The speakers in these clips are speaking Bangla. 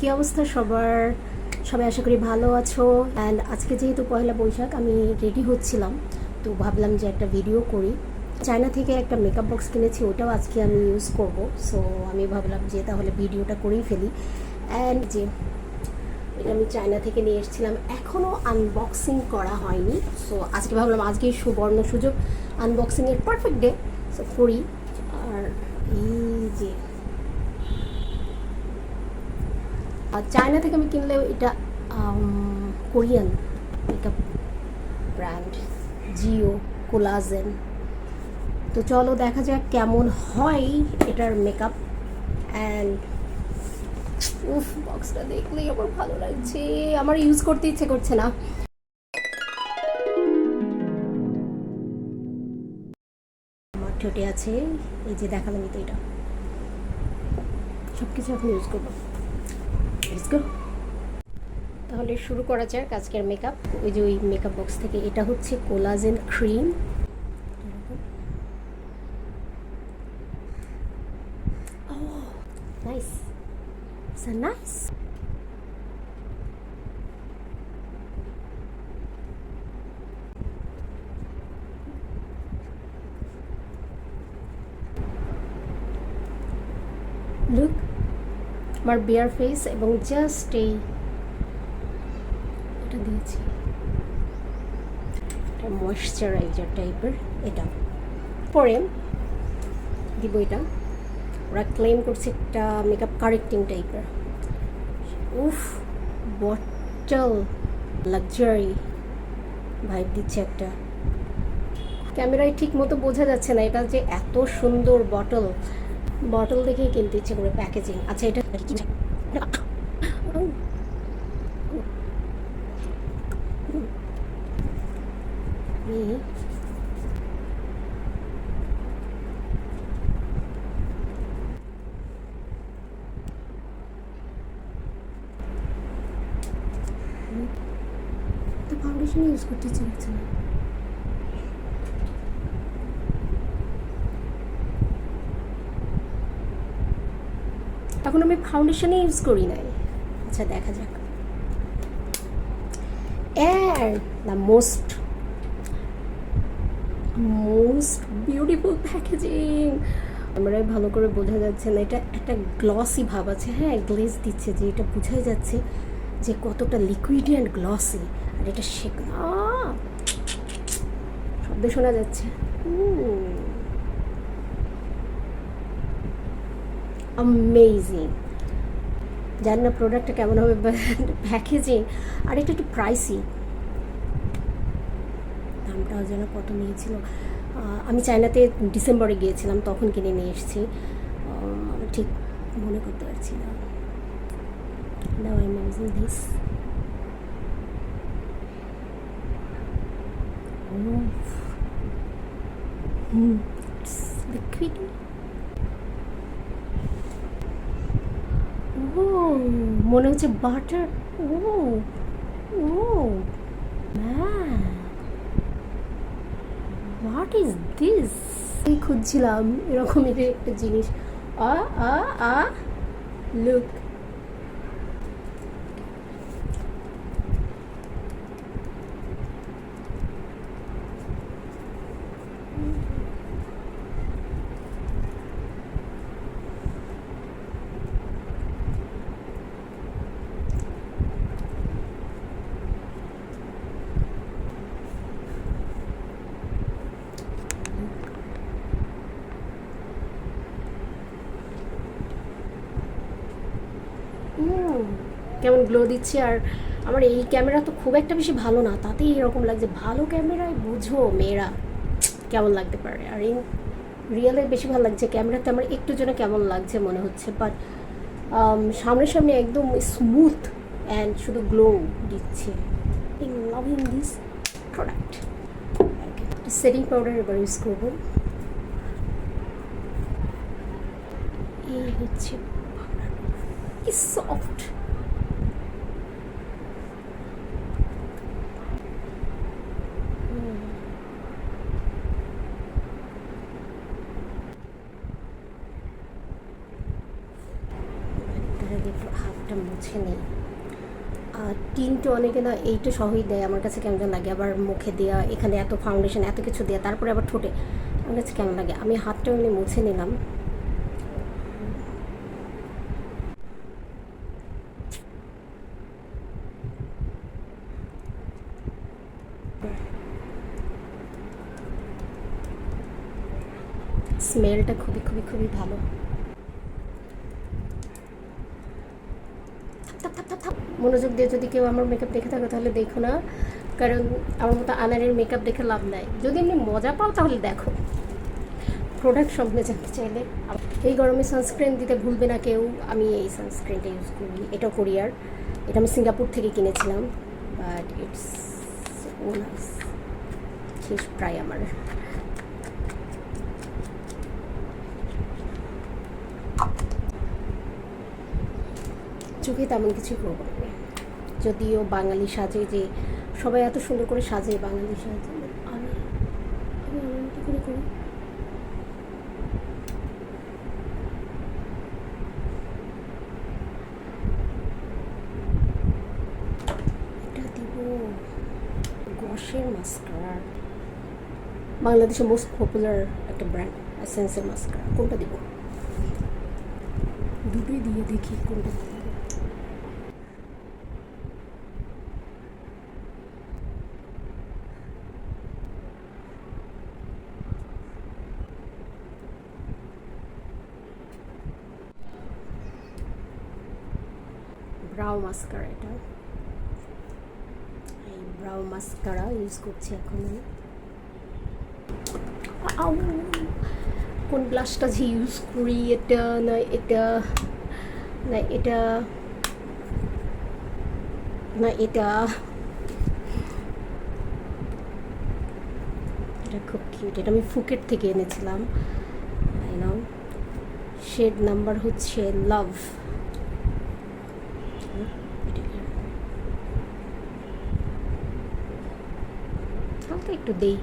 কী অবস্থা সবার? সবাই আশা করি ভালো আছো। অ্যান্ড আজকে যেহেতু পয়লা বৈশাখ, আমি রেডি হচ্ছিলাম, তো ভাবলাম যে একটা ভিডিও করি। চায়না থেকে একটা মেকআপ বক্স কিনেছি, ওটাও আজকে আমি ইউজ করব। সো আমি ভাবলাম যে তাহলে ভিডিওটা করেই ফেলি। অ্যান্ড যে এটা আমি চায়না থেকে নিয়ে এসেছিলাম, এখনও আনবক্সিং করা হয়নি। সো আজকে ভাবলাম আজকেই সুবর্ণ সুযোগ, আনবক্সিংয়ের পারফেক্ট ডে, সো করি। আর এই যে চায়না থেকে আমি কিনলেও এটা Korean makeup brand Jio collagen. তো চলো দেখা যাক কেমন হয় এটার মেকআপ। অ্যান্ড উফ, বক্সটা দেখলেই আমার ভালো লাগছে, আমার ইউজ করতে ইচ্ছে করছে না। আমার ঠোঁটে আছে, এই যে দেখালাম, তো এটা সব কিছু এখন ইউজ করবো। Let's go. তাহলে শুরু করা যাক আজকের মেকআপ। ওই যে ওই মেকআপ বক্স থেকে, এটা হচ্ছে collagen cream. Nice, so nice. Look, আমার বেয়ার ফেস এবং জাস্ট এই এটা দিয়েছি, এটা ময়েশ্চারাইজার টাইপের। এটা পরে দিব এটা। ওরা ক্লেম করছে একটা মেকআপ কারেক্টিং টাইপের। উফ, বটল লাক্সারি ভাইব দিচ্ছে একটা। ক্যামেরায় ঠিক মতো বোঝা যাচ্ছে না এটা যে এত সুন্দর বটল। বটল দেখেই কিনতে ইচ্ছে করে, প্যাকেজিং। আচ্ছা, এটা কি? তো ফাউন্ডেশন ইউজ করতে ইচ্ছে করছে না। তখন আমি ফাউন্ডেশনই ইউজ করি নাই। আচ্ছা, দেখা যাক। And the most beautiful packaging. আমরা ভালো করে বোঝা যাচ্ছে না, এটা একটা গ্লসি ভাব আছে। হ্যাঁ, গ্লেজ দিচ্ছে, যে এটা বোঝাই যাচ্ছে যে কতটা লিকুইড অ্যান্ড গ্লসি। আর এটা শব্দ শোনা যাচ্ছে। অ্যামেজিং। জানি না প্রোডাক্টটা কেমন হবে, প্যাকেজিং। আর এটা একটু প্রাইসি, দামটাও যেন কত নিয়েছিল। আমি চায়নাতে ডিসেম্বরে গিয়েছিলাম, তখন কিনে নিয়ে এসেছি। আমি ঠিক মনে করতে পারছি না। Now I am using this. Liquid. ও, মনে হচ্ছে butter. Oh oh man, what is this? এই খুঁজছিলাম এরকমই একটা জিনিস। আ আ আ লুক, কেমন গ্লো দিচ্ছে। আর আমার এই ক্যামেরা তো খুব একটা বেশি ভালো না, তাতেই এরকম লাগছে। ভালো ক্যামেরায় বুঝো মেয়েরা কেমন লাগতে পারে। আর এই রিয়েলে বেশি ভালো লাগছে, ক্যামেরাতে আমার একটু যেন কেমন লাগছে মনে হচ্ছে। বাট সামনে একদম স্মুথ অ্যান্ড শুধু গ্লো দিচ্ছে। Loving this product. Setting powder এবার ইউজ করবো। এই হচ্ছে কি সফট। একটু হাফটা এটা মুছে নিই। আর টিনটা অনেকে না এইটা সহই দেয়, আমার কাছে কেমন লাগে। আবার মুখে দেওয়া, এখানে এত ফাউন্ডেশন এত কিছু দেওয়া, তারপরে আবার ঠোঁটে, আমার কাছে কেমন লাগে। আমি হাতটা এমনি মুছে নিলাম। স্মেলটা খুবই খুবই খুবই ভালো। মনোযোগ দিয়ে যদি কেউ আমার মেকআপ দেখে থাকো তাহলে দেখো না, কারণ আমার মতো আনারের মেকআপ দেখে লাভ নাই। যদি এমনি মজা পাও তাহলে দেখো। প্রোডাক্ট সম্বন্ধে জানতে চাইলে এই গরমে সানস্ক্রিন দিতে ভুলবে না কেউ। আমি এই সানস্ক্রিনটা ইউজ করি, এটা কোরিয়ার, এটা আমি সিঙ্গাপুর থেকে কিনেছিলাম, বাট ইটস ও নাইস। শেষ প্রায় আমার। চোখে তেমন কিছু করবো না, যদিও বাঙালি সাজে, যে সবাই এত সুন্দর করে সাজে বাঙালি সাজে, আমি কি করে করি। এটা দিব গসের মাস্কারা, বাংলাদেশের মোস্ট পপুলার একটা ব্র্যান্ড এসেন্সের মাস্কারা। কোনটা দিব? দুটোই দিয়ে দেখি কোনটা দিব। ব্রাউ মাস্কারা, এটা এই ব্রাউ মাস্কারা ইউজ করছি এখন আমি। কোন ব্লাশটা যে ইউজ করি, এটা না এটা না এটা না এটা, এটা খুব কিউট। এটা আমি ফুকেট থেকে এনেছিলাম। শেড নাম্বার হচ্ছে লাভ। হালকা একটু দেই।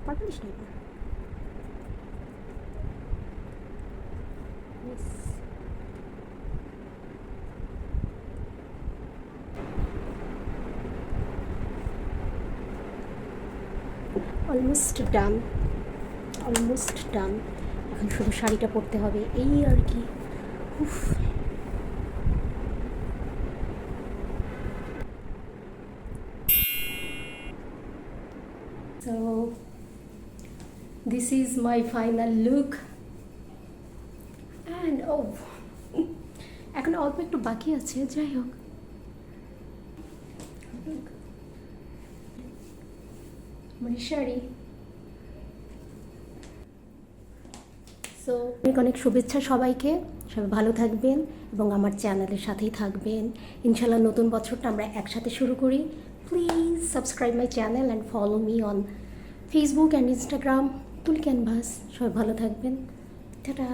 পারলিশ টাইপের। Almost done, almost done. এখন শুধু শাড়িটা পরতে হবে, এই আর কি। উফ, so this is my final look and oh এখন অল্প একটু বাকি আছে, যাই হোক। মানে শাড়ি। সো অনেক অনেক শুভেচ্ছা সবাইকে, সবাই ভালো থাকবেন এবং আমার চ্যানেলের সাথেই থাকবেন। ইনশাল্লাহ নতুন বছরটা আমরা একসাথে শুরু করি। Please subscribe my channel and follow me on Facebook and Instagram তুলি ক্যানভাস। সবাই ভালো থাকবেন, টাটা।